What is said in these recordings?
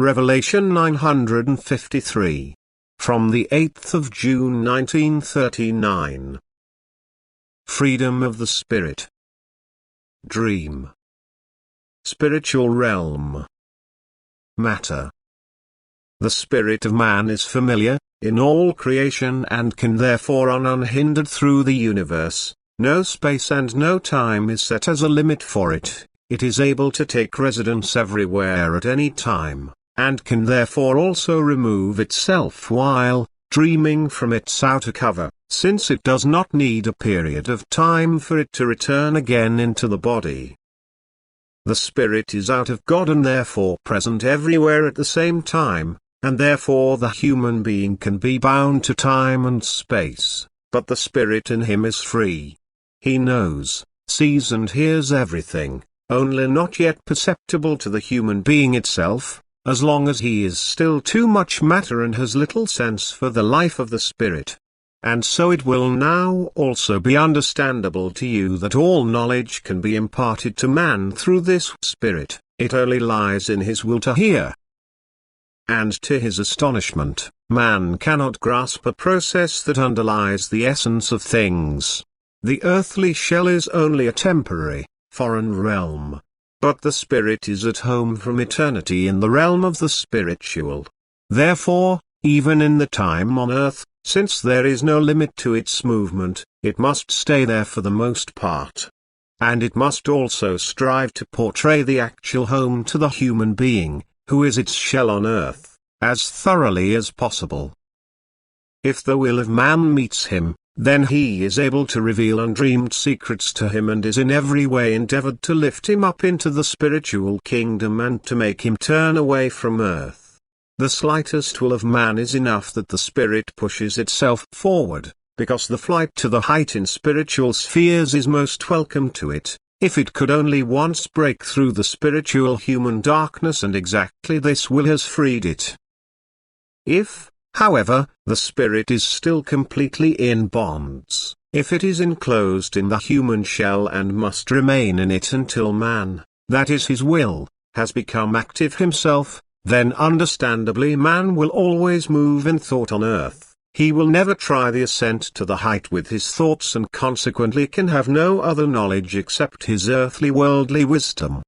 Revelation 953. From the 8th of June 1939. Freedom of the Spirit. Dream. Spiritual realm. Matter. The spirit of man is familiar, in all creation and can therefore run unhindered through the universe. No space and no time is set as a limit for it. It is able to take residence everywhere at any time, and can therefore also remove itself while dreaming from its outer cover, since it does not need a period of time for it to return again into the body. The spirit is out of God and therefore present everywhere at the same time, and therefore the human being can be bound to time and space, but the spirit in him is free. He knows, sees and hears everything, only not yet perceptible to the human being itself, as long as he is still too much matter and has little sense for the life of the spirit. And so it will now also be understandable to you that all knowledge can be imparted to man through this spirit, it only lies in his will to hear. And to his astonishment, man cannot grasp a process that underlies the essence of things. The earthly shell is only a temporary, foreign realm. But the spirit is at home from eternity in the realm of the spiritual. Therefore, even in the time on earth, since there is no limit to its movement, it must stay there for the most part. And it must also strive to portray the actual home to the human being, who is its shell on earth, as thoroughly as possible. If the will of man meets him, then he is able to reveal undreamed secrets to him and is in every way endeavored to lift him up into the spiritual kingdom and to make him turn away from earth. The slightest will of man is enough that the spirit pushes itself forward, because the flight to the height in spiritual spheres is most welcome to it, if it could only once break through the spiritual human darkness, and exactly this will has freed it. If, however, the spirit is still completely in bonds, if it is enclosed in the human shell and must remain in it until man, that is his will, has become active himself, then understandably man will always move in thought on earth. He will never try the ascent to the height with his thoughts and consequently can have no other knowledge except his earthly worldly wisdom.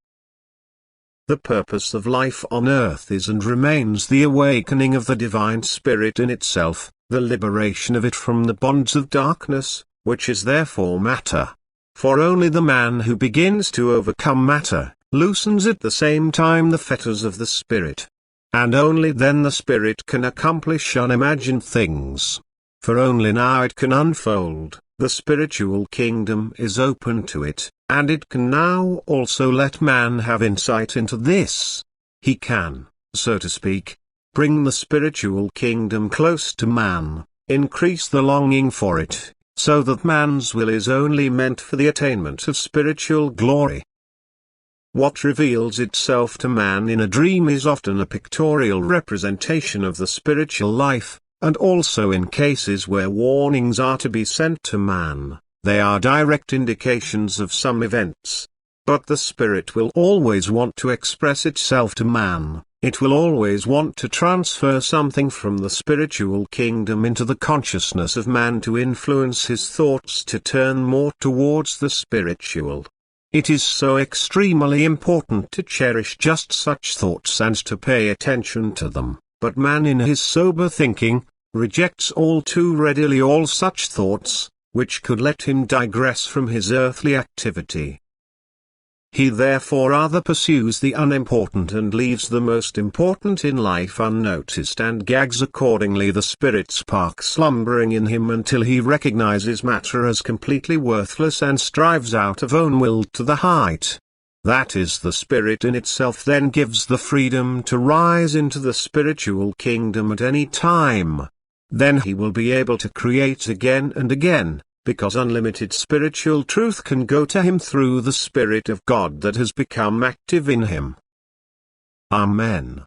The purpose of life on earth is and remains the awakening of the divine spirit in itself, the liberation of it from the bonds of darkness, which is therefore matter. For only the man who begins to overcome matter, loosens at the same time the fetters of the spirit. And only then the spirit can accomplish unimagined things. For only now it can unfold, the spiritual kingdom is open to it, and it can now also let man have insight into this. He can, so to speak, bring the spiritual kingdom close to man, increase the longing for it, so that man's will is only meant for the attainment of spiritual glory. What reveals itself to man in a dream is often a pictorial representation of the spiritual life, and also in cases where warnings are to be sent to man, they are direct indications of some events. But the spirit will always want to express itself to man, it will always want to transfer something from the spiritual kingdom into the consciousness of man to influence his thoughts to turn more towards the spiritual. It is so extremely important to cherish just such thoughts and to pay attention to them, but man in his sober thinking, rejects all too readily all such thoughts, which could let him digress from his earthly activity. He therefore rather pursues the unimportant and leaves the most important in life unnoticed and gags accordingly the spirit spark slumbering in him until he recognizes matter as completely worthless and strives out of own will to the height. That is, the spirit in itself then gives the freedom to rise into the spiritual kingdom at any time. Then he will be able to create again and again, because unlimited spiritual truth can go to him through the Spirit of God that has become active in him. Amen.